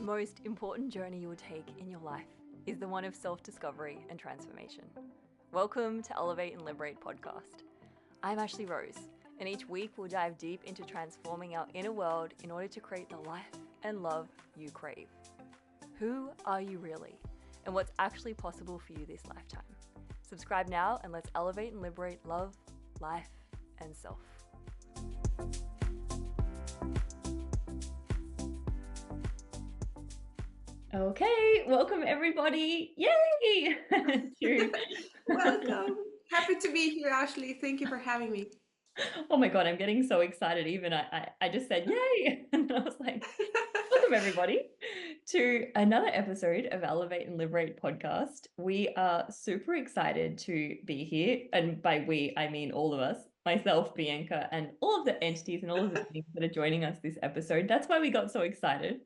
most important journey you will take in your life is the one of self-discovery and transformation. Welcome to Elevate and Liberate podcast. I'm Ashlee Rose, and each week we'll dive deep into transforming our inner world in order to create the life and love you crave. Who are you really? And what's actually possible for you this lifetime? Subscribe now and let's elevate and liberate love, life, and self. Okay, welcome everybody. Yay! Welcome. Happy to be here, Ashlee. Thank you for having me. Oh my God, I'm getting so excited. Even I just said yay. And I was like, welcome everybody to another episode of Elevate and Liberate podcast. We are super excited to be here. And by we, I mean all of us, myself, Bianca, and all of the entities and all of the things that are joining us this episode. That's why we got so excited.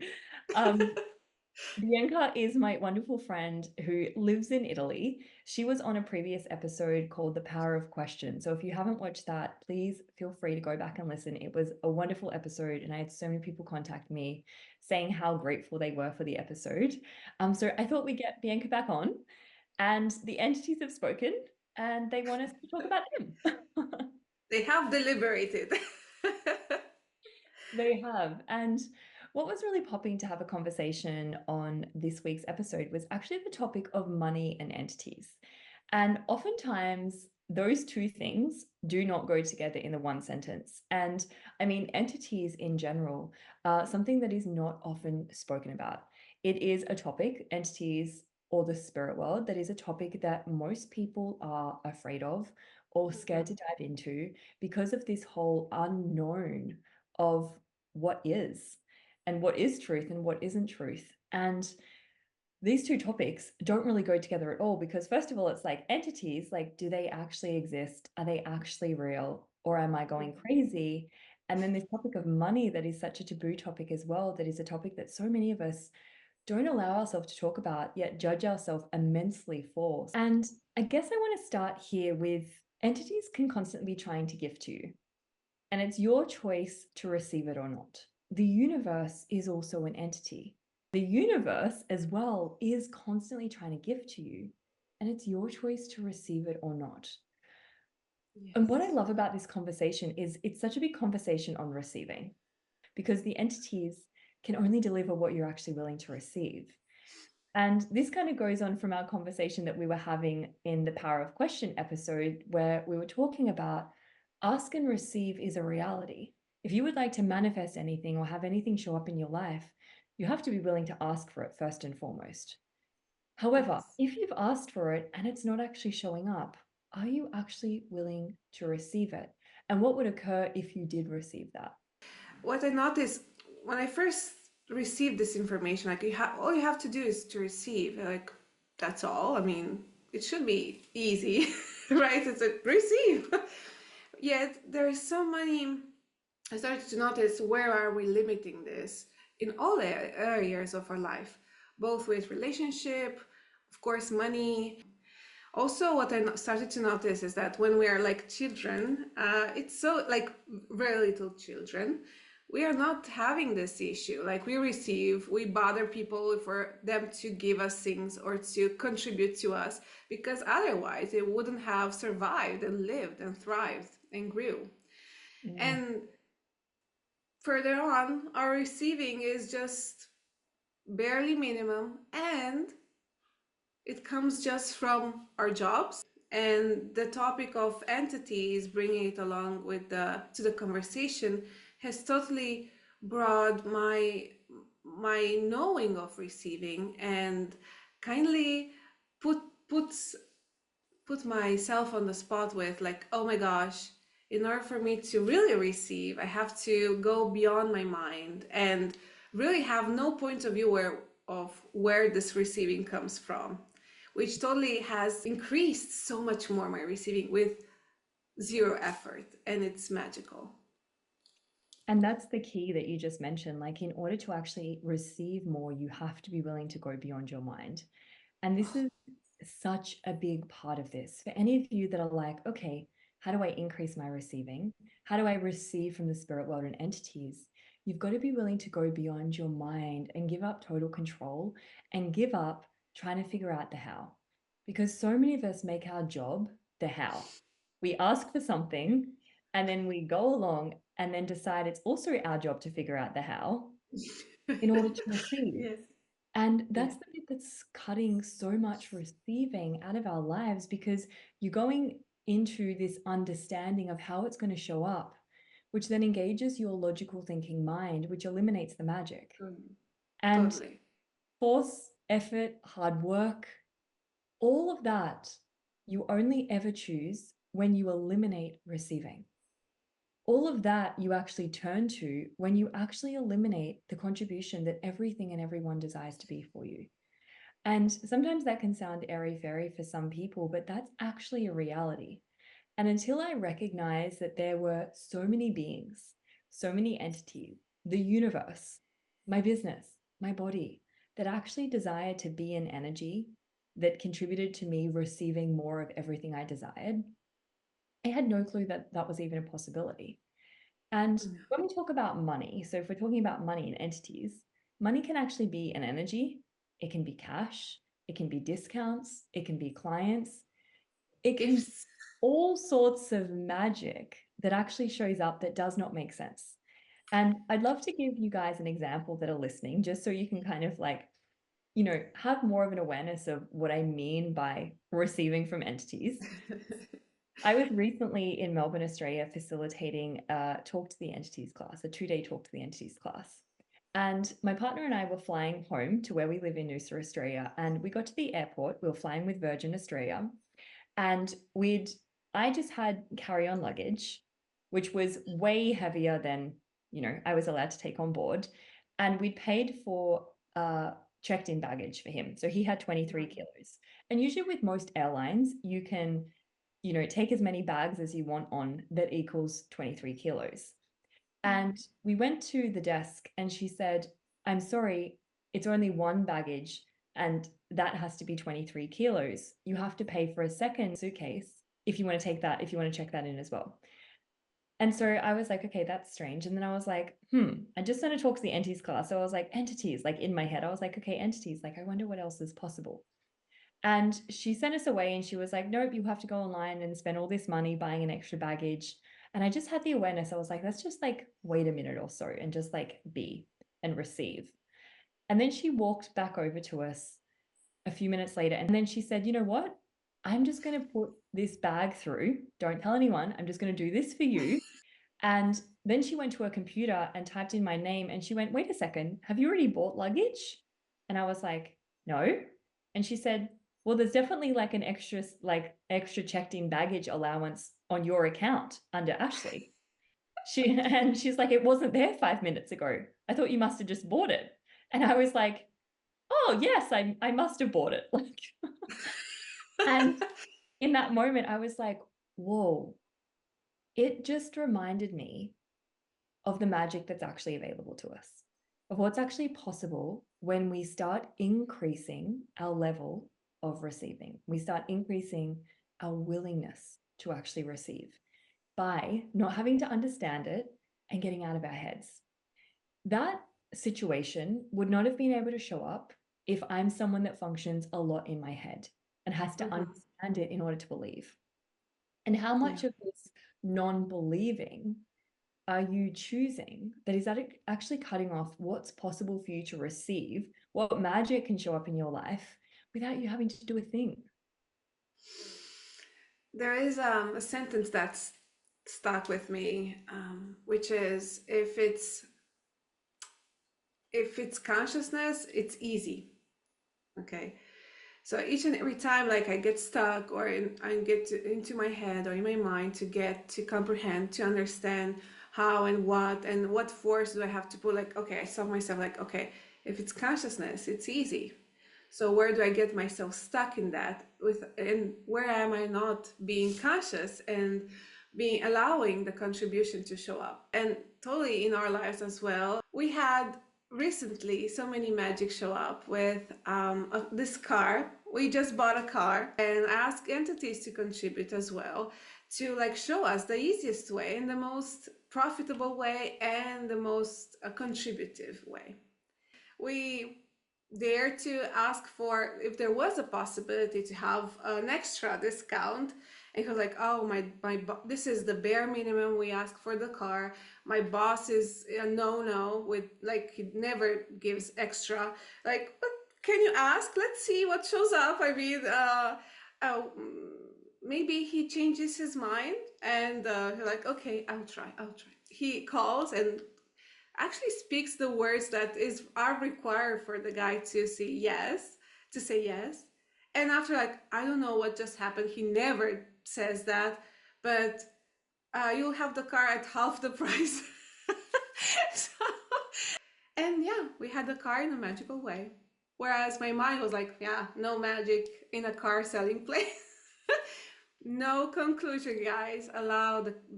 Bianca is my wonderful friend who lives in Italy. She was on a previous episode called The Power of Question. So if you haven't watched that, please feel free to go back and listen. It was a wonderful episode, and I had so many people contact me saying how grateful they were for the episode. So I thought we'd get Bianca back on, and the entities have spoken, and they want us to talk about them. They have deliberated. They have. And what was really popping to have a conversation on this week's episode was actually the topic of money and entities. And oftentimes, those two things do not go together in the one sentence. And I mean, entities in general are something that is not often spoken about. It is a topic, entities or the spirit world, that is a topic that most people are afraid of or scared to dive into because of this whole unknown of what is and what is truth and what isn't truth. And these two topics don't really go together at all because, first of all, it's like entities, like, do they actually exist? Are they actually real? Or am I going crazy? And then this topic of money, that is such a taboo topic as well, that is a topic that so many of us don't allow ourselves to talk about, yet judge ourselves immensely for. And I guess I want to start here with entities can constantly be trying to gift to you. And it's your choice to receive it or not. The universe is also an entity. The universe as well is constantly trying to give to you, and it's your choice to receive it or not. And what I Yes. love about this conversation is it's such a big conversation on receiving, because the entities can only deliver what you're actually willing to receive. And this kind of goes on from our conversation that we were having in the Power of Question episode, where we were talking about ask and receive is a reality. If you would like to manifest anything or have anything show up in your life, you have to be willing to ask for it first and foremost. However, Yes. if you've asked for it and it's not actually showing up, are you actually willing to receive it? And what would occur if you did receive that? What I noticed when I first received this information, like all you have to do is to receive. Like that's all. I mean, it should be easy, right? It's a receive. Yet there is so many. I started to notice where are we limiting this in all areas of our life, both with relationship, of course, money. Also, what I started to notice is that when we are like children, it's so like very little children, we are not having this issue. Like we bother people for them to give us things or to contribute to us because otherwise it wouldn't have survived and lived and thrived and grew. Mm. And further on, our receiving is just barely minimum, and it comes just from our jobs. And the topic of entities, bringing it along with the conversation, has totally brought my knowing of receiving and kindly put puts put myself on the spot with like, oh my gosh, in order for me to really receive, I have to go beyond my mind and really have no point of view where this receiving comes from, which totally has increased so much more my receiving with zero effort, and it's magical. And that's the key that you just mentioned. Like, in order to actually receive more, you have to be willing to go beyond your mind. And this is such a big part of this. For any of you that are like, okay, how do I increase my receiving? How do I receive from the spirit world and entities? you've got to be willing to go beyond your mind and give up total control and give up trying to figure out the how. Because so many of us make our job the how. We ask for something and then we go along and then decide it's also our job to figure out the how in order to receive. Yes. And Yeah. that's the bit that's cutting so much receiving out of our lives, because you're going into this understanding of how it's going to show up, which then engages your logical thinking mind, which eliminates the magic. And Totally. force, effort, hard work, all of that, you only ever choose when you eliminate receiving. All of that you actually turn to when you actually eliminate the contribution that everything and everyone desires to be for you. And sometimes that can sound airy-fairy for some people, but that's actually a reality. And until I recognized that there were so many beings, so many entities, the universe, my business, my body, that actually desired to be an energy that contributed to me receiving more of everything I desired, I had no clue that that was even a possibility. And when we talk about money, so if we're talking about money and entities, money can actually be an energy, it can be cash, it can be discounts, it can be clients, it can be Gifts. all sorts of magic that actually shows up that does not make sense. And I'd love to give you guys an example that are listening, just so you can kind of like, have more of an awareness of what I mean by receiving from entities. I was recently in Melbourne, Australia, facilitating a Talk to the Entities class, a 2-day Talk to the Entities class. And my partner and I were flying home to where we live in Noosa, Australia. And we got to the airport. We were flying with Virgin Australia. And I just had carry-on luggage, which was way heavier than, I was allowed to take on board. And we'd paid for checked in baggage for him. So he had 23 kilos. And usually with most airlines, you can take as many bags as you want on that equals 23 kilos. And we went to the desk and she said, I'm sorry, it's only one baggage and that has to be 23 kilos. You have to pay for a second suitcase if you want to take that, if you want to check that in as well. And so I was like, okay, that's strange. And then I was like, I just sent a talk to the entities class. So I was like, entities, like in my head, I was like, okay, entities, like I wonder what else is possible. And she sent us away and she was like, nope, you have to go online and spend all this money buying an extra baggage. And I just had the awareness. I was like, let's just like wait a minute or so and just like be and receive. And then she walked back over to us a few minutes later. And then she said, you know what? I'm just going to put this bag through. Don't tell anyone. I'm just going to do this for you. And then she went to her computer and typed in my name and she went, wait a second, have you already bought luggage? And I was like, no. And she said, well, there's definitely like an extra checked in baggage allowance on your account under Ashlee. And she's like, it wasn't there 5 minutes ago. I thought you must have just bought it. And I was like, oh yes, I must have bought it. Like, and in that moment, I was like, whoa, it just reminded me of the magic that's actually available to us, of what's actually possible when we start increasing our level of receiving. We start increasing our willingness to actually receive by not having to understand it and getting out of our heads. That situation would not have been able to show up if I'm someone that functions a lot in my head and has to understand it in order to believe. And how much of this non-believing are you choosing that is that actually cutting off what's possible for you to receive, what magic can show up in your life without you having to do a thing? There is a sentence that's stuck with me, which is if it's consciousness, it's easy. Okay. So each and every time, like I get stuck or I get into my head or in my mind to get to comprehend, to understand how and what force do I have to put, like, okay, I stop myself, like, okay, if it's consciousness, it's easy. So where do I get myself stuck in that and where am I not being conscious and being allowing the contribution to show up? And totally in our lives as well. We had recently so many magic show up with this car. We just bought a car and asked entities to contribute as well to like show us the easiest way and the most profitable way and the most contributive way. We dare to ask for if there was a possibility to have an extra discount. And he was like, "Oh, this is the bare minimum we ask for the car. My boss is a no with like he never gives extra. Like, but can you ask? Let's see what shows up. I mean, uh, maybe he changes his mind." And he's like, "Okay, I'll try. I'll try." He calls and actually speaks the words that are required for the guy to say yes. And after, like, I don't know what just happened, he never says that, but you'll have the car at half the price. So, and yeah, we had the car in a magical way. Whereas my mind was like, yeah, no magic in a car selling place. No conclusion, guys. Allow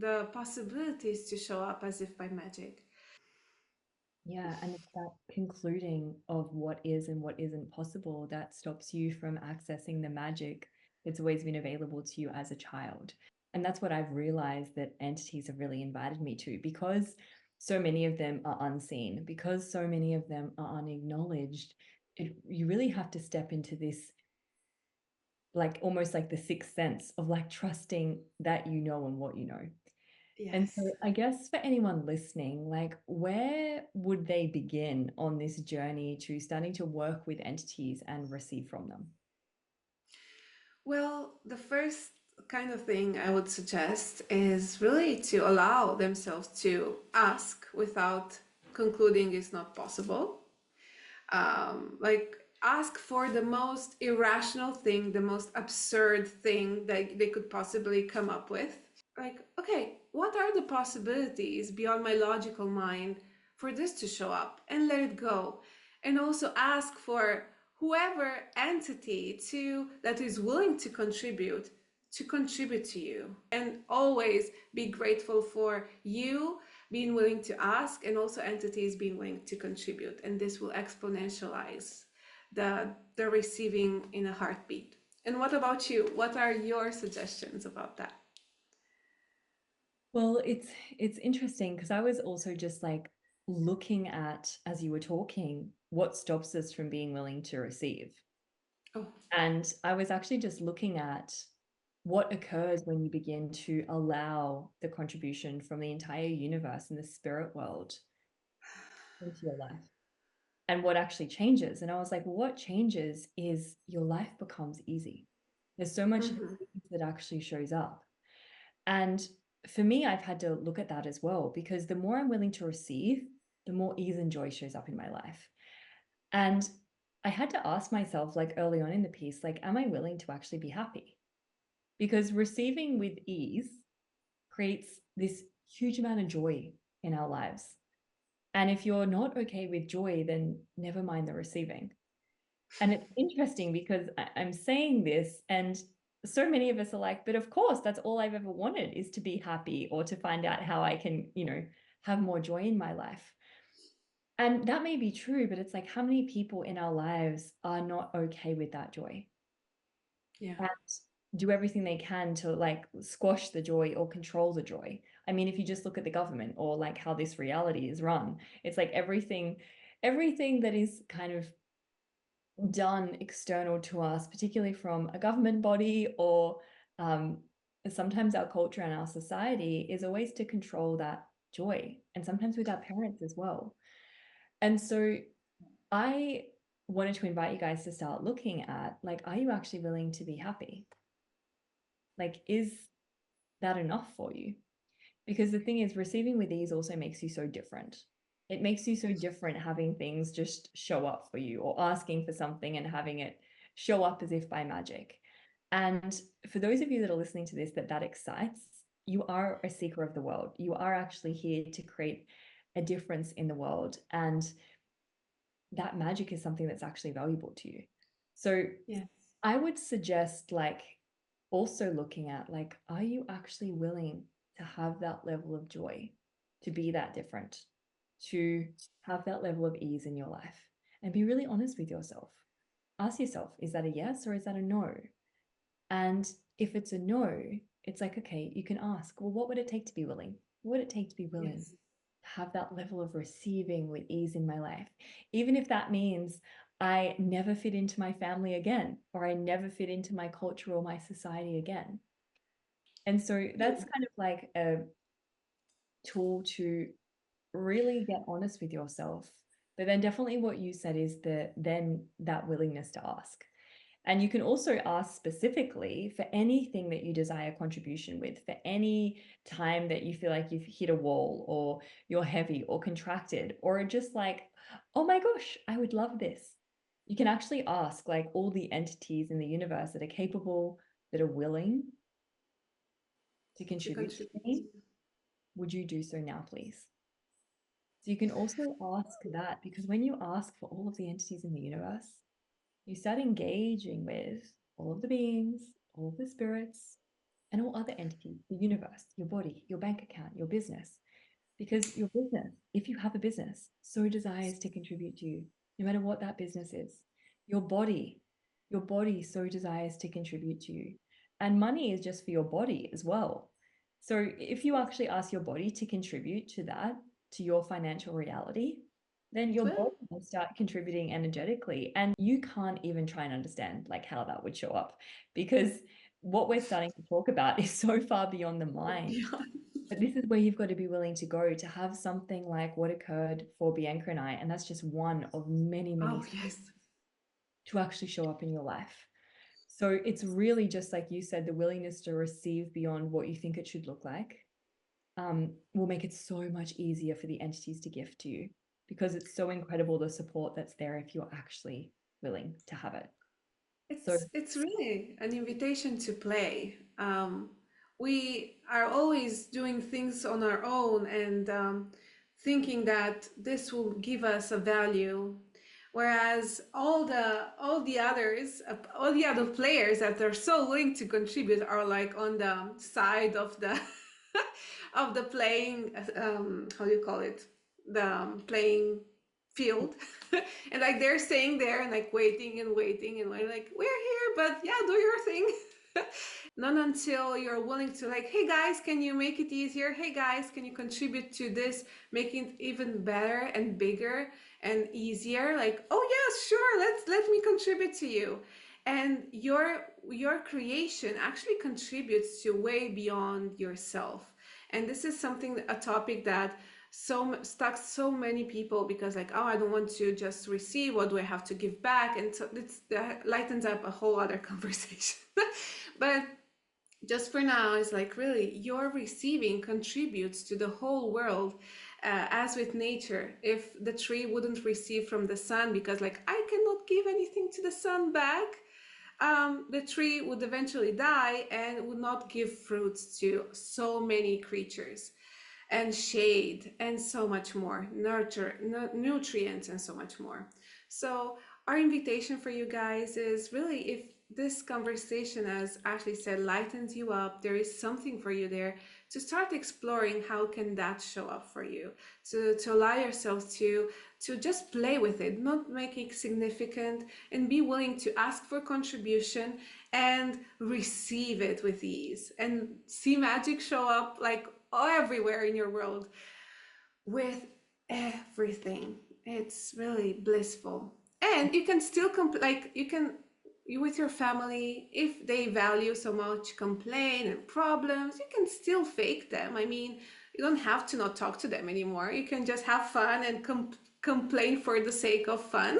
the possibilities to show up as if by magic. Yeah, and it's that concluding of what is and what isn't possible that stops you from accessing the magic that's always been available to you as a child. And that's what I've realized that entities have really invited me to, because so many of them are unseen, because so many of them are unacknowledged. You really have to step into this, like almost like the sixth sense of like trusting that you know and what you know. And so Yes. I guess for anyone listening, like where would they begin on this journey to starting to work with entities and receive from them? Well, the first kind of thing I would suggest is really to allow themselves to ask without concluding it's not possible. Like, ask for the most irrational thing, the most absurd thing that they could possibly come up with. Like, okay, what are the possibilities beyond my logical mind for this to show up, and let it go. And also ask for whoever entity to that is willing to contribute to you, and always be grateful for you being willing to ask, and also entities being willing to contribute, and this will exponentialize the receiving in a heartbeat. And what about you? What are your suggestions about that? Well, it's interesting because I was also just like looking at, as you were talking, what stops us from being willing to receive. Oh. And I was actually just looking at what occurs when you begin to allow the contribution from the entire universe and the spirit world into your life, and what actually changes. And I was like, well, what changes is your life becomes easy. There's so much Mm-hmm. ease that actually shows up. And for me, I've had to look at that as well, because the more I'm willing to receive, the more ease and joy shows up in my life. And I had to ask myself, like early on in the piece, like, am I willing to actually be happy? Because receiving with ease creates this huge amount of joy in our lives. And if you're not okay with joy, then never mind the receiving. And it's interesting because I'm saying this, and so many of us are like, but of course, that's all I've ever wanted, is to be happy or to find out how I can, have more joy in my life. And that may be true, but it's like, how many people in our lives are not okay with that joy Yeah. and do everything they can to like squash the joy or control the joy? I mean, if you just look at the government or like how this reality is run, it's like everything that is kind of done external to us, particularly from a government body or sometimes our culture and our society, is always to control that joy, and sometimes with our parents as well. And so I wanted to invite you guys to start looking at, like, are you actually willing to be happy? Like, is that enough for you? Because the thing is, receiving with ease also makes you so different. It makes you so different having things just show up for you, or asking for something and having it show up as if by magic. And for those of you that are listening to this, that excites, you are a seeker of the world. You are actually here to create a difference in the world. And that magic is something that's actually valuable to you. So Yes. I would suggest, like, also looking at, like, are you actually willing to have that level of joy, to be that different, to have that level of ease in your life? And be really honest with yourself. Ask yourself, is that a yes or is that a no? And if it's a no, it's like, okay, you can ask, well, what would it take to be willing? what would it take to be willing Yes. to have that level of receiving with ease in my life? Even if that means I never fit into my family again, or I never fit into my culture or my society again. And so that's kind of like a tool to really get honest with yourself. But then definitely what you said is that willingness to ask. And you can also ask specifically for anything that you desire contribution with, for any time that you feel like you've hit a wall or you're heavy or contracted, or just like, oh my gosh, I would love this. You can actually ask like all the entities in the universe that are capable, that are willing to To contribute to contribute. me. Would you do so now, please? So you can also ask that, because when you ask for all of the entities in the universe, you start engaging with all of the beings, all of the spirits, and all other entities, the universe, your body, your bank account, your business. Because your business, if you have a business, so desires to contribute to you, no matter what that business is. Your body, your body so desires to contribute to you. And money is just for your body as well. So if you actually ask your body to contribute to that, to your financial reality, then It your will. body will start contributing energetically. And you can't even try and understand like how that would show up, because what we're starting to talk about is so far beyond the mind. Yeah. But this is where you've got to be willing to go to have something like what occurred for Bianca and I. And that's just one of many, many Oh, things yes. to actually show up in your life. So it's really just like you said, the willingness to receive beyond what you think it should look like will make it so much easier for the entities to gift to you, because it's so incredible the support that's there if you're actually willing to have it. So It's really an invitation to play. We are always doing things on our own and thinking that this will give us a value, whereas all the other players that are so willing to contribute are like on the side of the of the playing. How do you call it? The playing field. And like they're staying there and like waiting and waiting and like we're here, but yeah, do your thing. Not until you're willing to like, hey guys, can you make it easier? Hey guys, can you contribute to this, making it even better and bigger and easier? Like, oh yes, sure, let me contribute to you. And your creation actually contributes to way beyond yourself. And this is something, a topic that stuck so many people, because like, oh, I don't want to just receive, what do I have to give back? And so that lightens up a whole other conversation. But just for now, it's like really your receiving contributes to the whole world. As with nature, if the tree wouldn't receive from the sun, because like I cannot give anything to the sun back, the tree would eventually die and would not give fruits to so many creatures and shade and so much more, nurture, nutrients, and so much more. So, our invitation for you guys is really, if this conversation, as Ashlee said, lightens you up, there is something for you there to start exploring how can that show up for you, to allow yourself to just play with it, not make it significant, and be willing to ask for contribution and receive it with ease and see magic show up like everywhere in your world with everything. It's really blissful. And you can still like you with your family, if they value so much complaint and problems, you can still fake them. I mean, you don't have to not talk to them anymore. You can just have fun and complain for the sake of fun,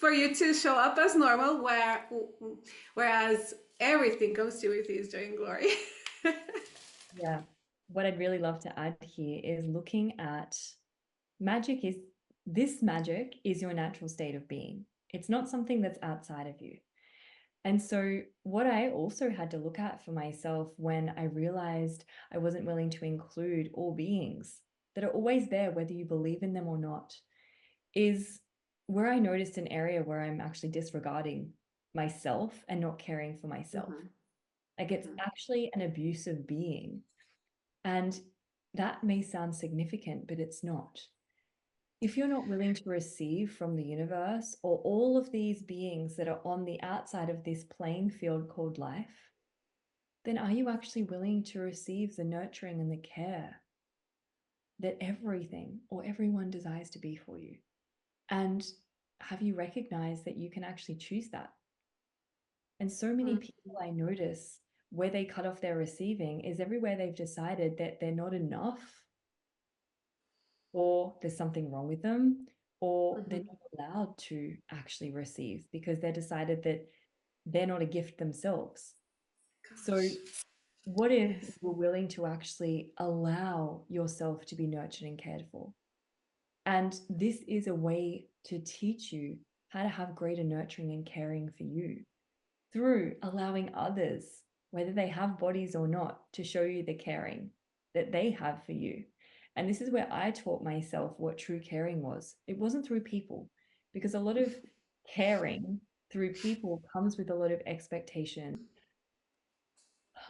for you to show up as normal, whereas everything comes to you with His joy and glory. yeah, what I'd really love to add here is looking at magic is this magic is your natural state of being. It's not something that's outside of you. And so, what I also had to look at for myself when I realized I wasn't willing to include all beings that are always there, whether you believe in them or not, is where I noticed an area where I'm actually disregarding myself and not caring for myself. Mhm, Like it's mhm. actually an abusive being. And that may sound significant, but it's not. If you're not willing to receive from the universe or all of these beings that are on the outside of this playing field called life, then are you actually willing to receive the nurturing and the care that everything or everyone desires to be for you? And have you recognized that you can actually choose that? And so many people I notice where they cut off their receiving is everywhere they've decided that they're not enough, or there's something wrong with them, or they're Mm-hmm. not allowed to actually receive because they decided that they're not a gift themselves. So, Gosh. what if Yes. you're willing to actually allow yourself to be nurtured and cared for? And this is a way to teach you how to have greater nurturing and caring for you through allowing others, whether they have bodies or not, to show you the caring that they have for you. And this is where I taught myself what true caring was. It wasn't through people, because a lot of caring through people comes with a lot of expectation,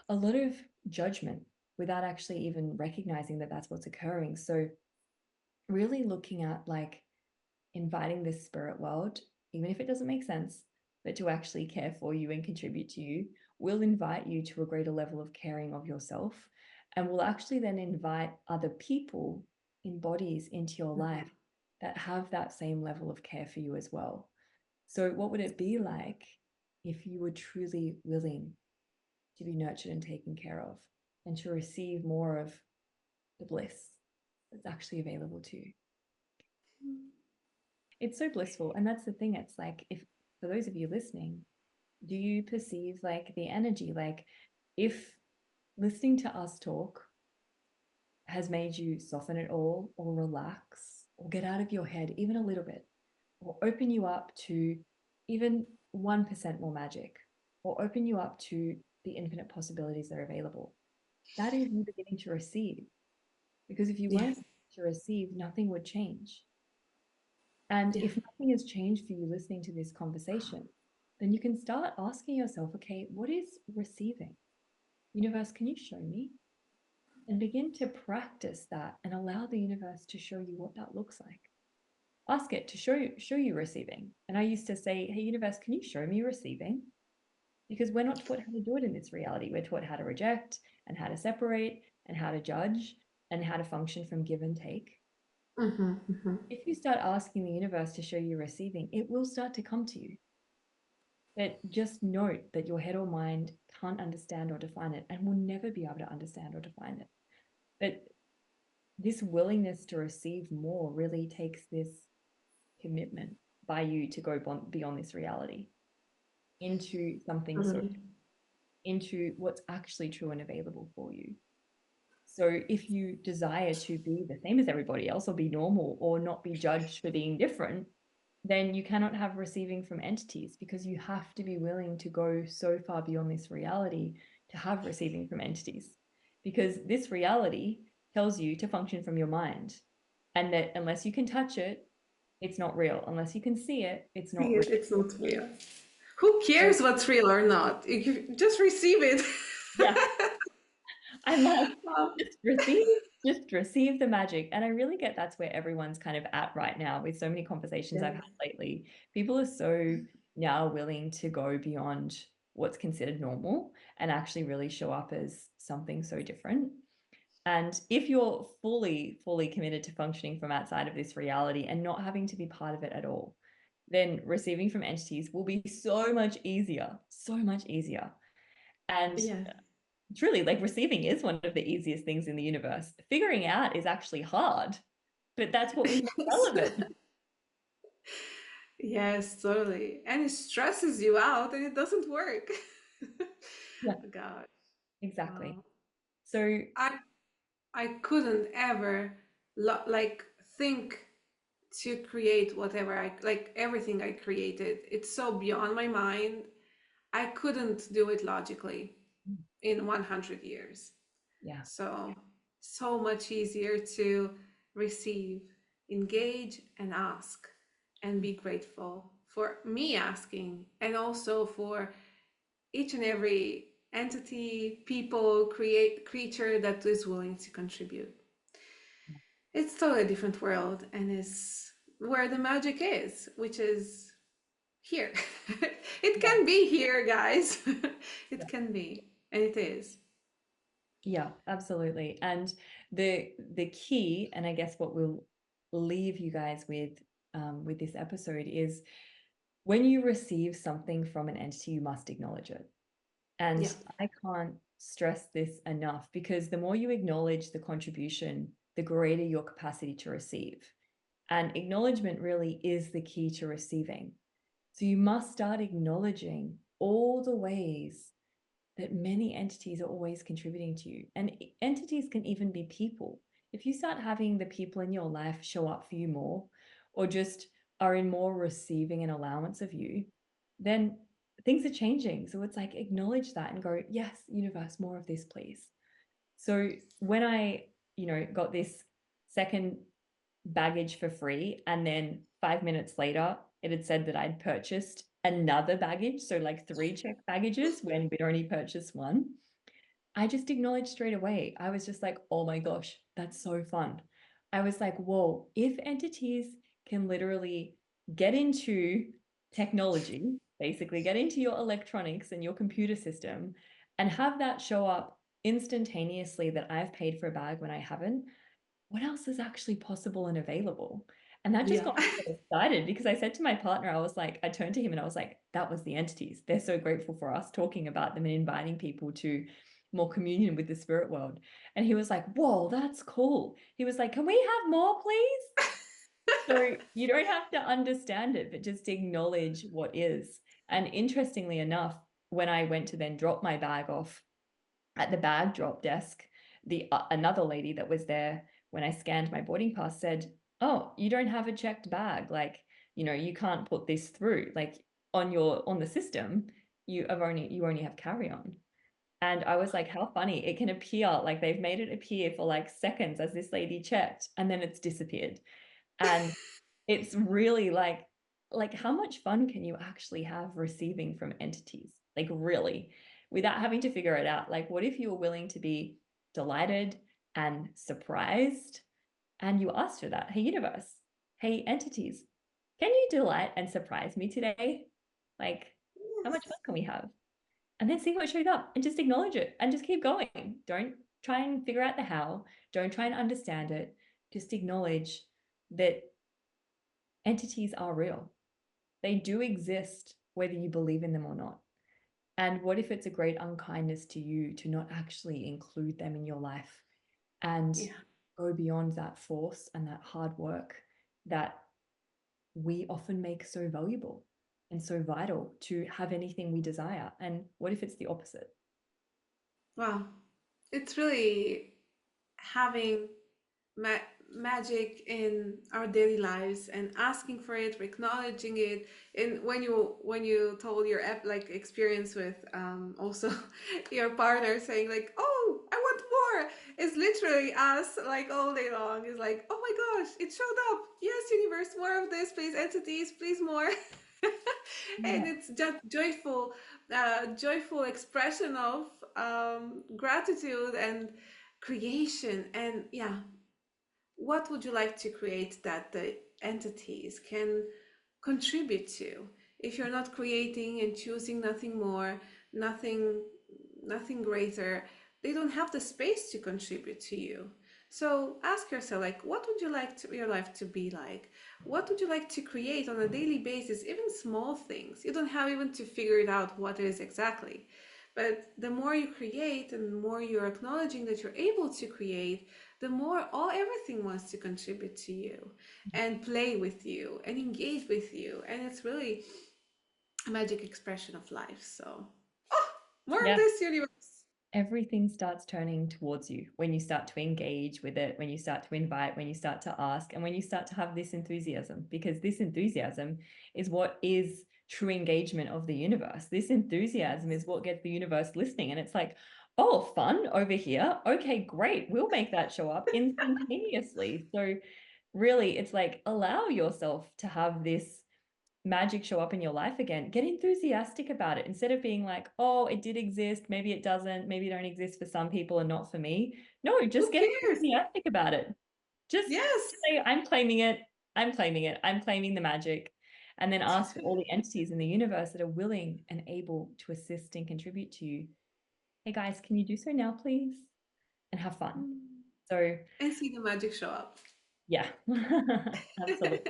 a lot of judgment without actually even recognizing that that's what's occurring. So, really looking at like inviting this spirit world, even if it doesn't make sense, but to actually care for you and contribute to you, will invite you to a greater level of caring of yourself, and will actually then invite other people in bodies into your life that have that same level of care for you as well. So, what would it be like if you were truly willing to be nurtured and taken care of and to receive more of the bliss that's actually available to you? It's so blissful. And that's the thing. It's like, if for those of you listening, do you perceive like the energy? Like, if listening to us talk has made you soften it all, or relax, or get out of your head even a little bit, or open you up to even 1% more magic, or open you up to the infinite possibilities that are available, that is you beginning to receive. Because if you weren't Yes. to receive, nothing would change. And Yeah. if nothing has changed for you listening to this conversation, then you can start asking yourself, okay, what is receiving? Universe, can you show me? And begin to practice that and allow the universe to show you what that looks like. Ask it to show you receiving. And I used to say, hey, universe, can you show me receiving? Because we're not taught how to do it in this reality. We're taught how to reject and how to separate and how to judge and how to function from give and take. Mm-hmm. Mm-hmm. If you start asking the universe to show you receiving, it will start to come to you. But just note that your head or mind can't understand or define it, and will never be able to understand or define it. But this willingness to receive more really takes this commitment by you to go beyond this reality into something so, Totally. into what's actually true and available for you. So if you desire to be the same as everybody else, or be normal, or not be judged for being different, then you cannot have receiving from entities, because you have to be willing to go so far beyond this reality to have receiving from entities. Because this reality tells you to function from your mind, and that unless you can touch it, it's not real. Unless you can see it, it's not real. It's not real. Who So, cares what's real or not? You just receive it. yeah, I'm like, Um, just receive, just receive the magic. And I really get that's where everyone's kind of at right now with so many conversations I've yeah. had lately. People are so now willing to go beyond what's considered normal and actually really show up as something so different. And if you're fully committed to functioning from outside of this reality and not having to be part of it at all, then receiving from entities will be so much easier, so much easier. And Yeah. truly, like, receiving is one of the easiest things in the universe. Figuring out is actually hard, but that's what we make Yes. relevant. Yes, totally. And it stresses you out and it doesn't work. Yeah, Oh, God. exactly. Wow. So I I couldn't ever like think to create whatever I like everything I created. It's so beyond my mind. I couldn't do it logically in 100 years. yeah, So, so much easier to receive, engage, and ask, and be grateful for me asking, and also for each and every entity, people, creature that is willing to contribute. It's totally a different world, and is where the magic is, which is here. It yeah, can be here, guys. yeah. It can be, and it is. Yeah, absolutely. And the key, and I guess what we'll leave you guys with this episode is, when you receive something from an entity, you must acknowledge it. And Yeah. I can't stress this enough, because the more you acknowledge the contribution, the greater your capacity to receive. And acknowledgement really is the key to receiving. So you must start acknowledging all the ways that many entities are always contributing to you. And entities can even be people. If you start having the people in your life show up for you more, or just are in more receiving and allowance of you, then things are changing. So it's like, acknowledge that and go, yes, universe, more of this, please. So when I, got this second baggage for free, and then 5 minutes later, it had said that I'd purchased another baggage. So like 3 check baggages when we'd only purchased one. I just acknowledged straight away. I was just like, oh my gosh, that's so fun. I was like, whoa, if entities can literally get into technology, basically get into your electronics and your computer system, and have that show up instantaneously that I've paid for a bag when I haven't, what else is actually possible and available? And that just Yeah. got me so excited, because I said to my partner, I was like, I turned to him and I was like, that was the entities. They're so grateful for us talking about them and inviting people to more communion with the spirit world. And he was like, whoa, that's cool. He was like, can we have more, please? So you don't have to understand it, but just acknowledge what is. And interestingly enough, when I went to then drop my bag off at the bag drop desk, the another lady that was there when I scanned my boarding pass said, "Oh, you don't have a checked bag. Like, you can't put this through. Like, on the system, you only have carry on." And I was like, how funny. It can appear like they've made it appear for like seconds as this lady checked, and then it's disappeared. And it's really like how much fun can you actually have receiving from entities? Like, really, without having to figure it out. Like, what if you were willing to be delighted and surprised, and you asked for that? Hey, universe, hey, entities, can you delight and surprise me today? Like, how much fun Yes. can we have? And then see what shows up, and just acknowledge it and just keep going. Don't try and figure out the how. Don't try and understand it. Just acknowledge that entities are real. They do exist, whether you believe in them or not. And what if it's a great unkindness to you to not actually include them in your life and Yeah. go beyond that force and that hard work that we often make so valuable and so vital to have anything we desire? And what if it's the opposite? Wow. It's really having ma magic in our daily lives and asking for it, acknowledging it. And when you told your like experience with also your partner saying like, "Oh, I want more," it's literally us like all day long. It's like, "Oh my gosh, it showed up! Yes, universe, more of this, please. Entities, please more." And Yeah. it's just joyful expression of gratitude and creation. And yeah, what would you like to create that the entities can contribute to? If you're not creating and choosing nothing more, nothing, nothing greater, they don't have the space to contribute to you. So ask yourself, like, what would you like your life to be like? What would you like to create on a daily basis, even small things? You don't have even to figure it out what it is exactly. But the more you create and the more you're acknowledging that you're able to create, the more everything wants to contribute to you and play with you and engage with you. And it's really a magic expression of life. So, oh, more of Yeah. this universe. Everything starts turning towards you when you start to engage with it, when you start to invite, when you start to ask, and when you start to have this enthusiasm, because this enthusiasm is what is true engagement of the universe. This enthusiasm is what gets the universe listening. And it's like, oh, fun over here. Okay, great. We'll make that show up instantaneously. So really, it's like, allow yourself to have this magic show up in your life again. Get enthusiastic about it, instead of being like, oh, it did exist, maybe it doesn't, maybe it don't exist for some people and not for me. No, just Who get cares? enthusiastic about it. Just Yes. say, I'm claiming it, I'm claiming it, I'm claiming the magic. And then ask for all the entities in the universe that are willing and able to assist and contribute to you. Hey guys, can you do so now, please? And have fun. So And see the magic show up. yeah, absolutely.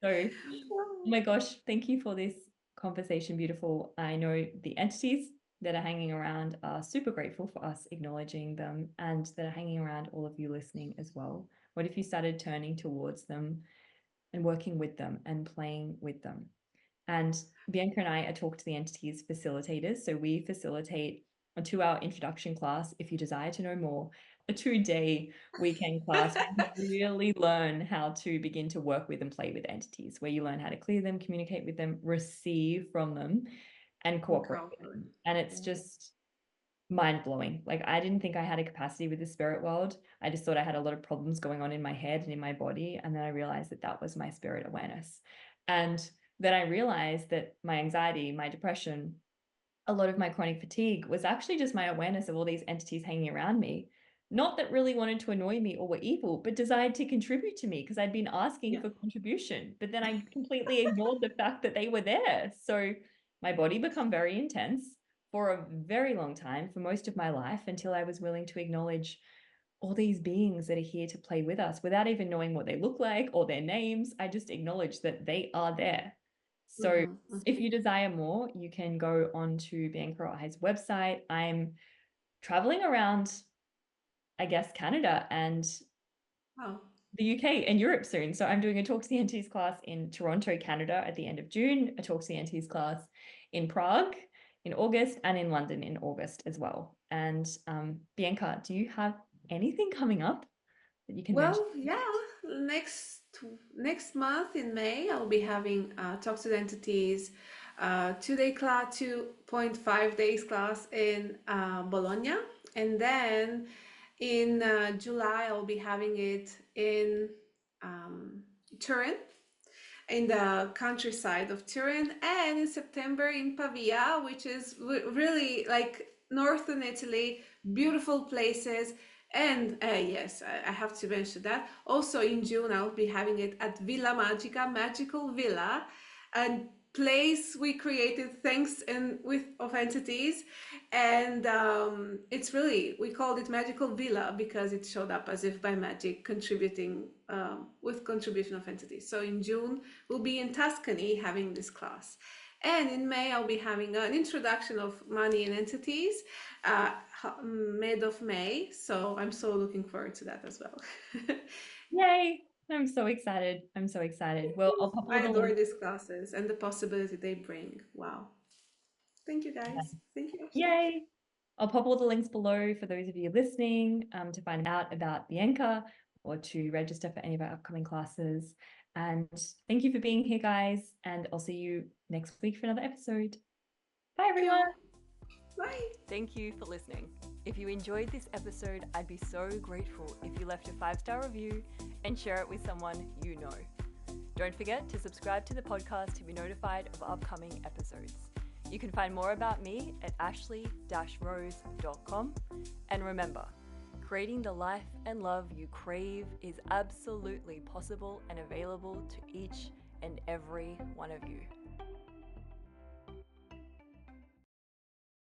So, oh my gosh, thank you for this conversation. Beautiful. I know the entities that are hanging around are super grateful for us acknowledging them, and that are hanging around all of you listening as well. What if you started turning towards them and working with them and playing with them? And Bianca and I are Talk to the Entities facilitators. So we facilitate a 2-hour introduction class. If you desire to know more, a 2-day weekend class where you really learn how to begin to work with and play with entities, where you learn how to clear them, communicate with them, receive from them, and cooperate with them. And it's just mind blowing. Like, I didn't think I had a capacity with the spirit world. I just thought I had a lot of problems going on in my head and in my body. And then I realized that that was my spirit awareness. And then I realized that my anxiety, my depression, a lot of my chronic fatigue was actually just my awareness of all these entities hanging around me. Not that really wanted to annoy me or were evil, but desired to contribute to me because I'd been asking for contribution. But then I completely ignored the fact that they were there. So my body became very intense for a very long time, for most of my life, until I was willing to acknowledge all these beings that are here to play with us without even knowing what they look like or their names. I just acknowledge that they are there. So if you desire more, you can go on to Bianca's website. I'm traveling around, I guess, Canada and the UK and Europe soon. So I'm doing a Talk to the Entities class in Toronto, Canada at the end of June, a Talk to the Entities class in Prague in August, and in London in August as well. And Bianca, do you have anything coming up that you can mention? Well, yeah, next month in May, I'll be having Talk to the Entities 2-day class, 2.5 days class in Bologna. And then in July, I'll be having it in Turin, in the countryside of Turin, and in September in Pavia, which is really like northern Italy, beautiful places. And yes, I have to mention that. Also in June, I'll be having it at Villa Magica, Magical Villa, a place we created thanks and with of entities. And it's really, we called it Magical Villa because it showed up as if by magic, contributing with contribution of entities. So in June, we'll be in Tuscany having this class. And in May, I'll be having an introduction of money and entities, mid of May. So I'm so looking forward to that as well. Yay! I'm so excited. I'm so excited. Well, I'll pop all I the adore links. these classes and the possibility they bring. Wow. Thank you, guys. Thank you, Ashlee. Yay! I'll pop all the links below for those of you listening to find out about Bianca or to register for any of our upcoming classes. And thank you for being here, guys. And I'll see you next week for another episode. Bye, everyone. Bye. Thank you for listening. If you enjoyed this episode, I'd be so grateful if you left a 5-star review and share it with someone you know. Don't forget to subscribe to the podcast to be notified of upcoming episodes. You can find more about me at ashlee-rose.com. And remember, creating the life and love you crave is absolutely possible and available to each and every one of you.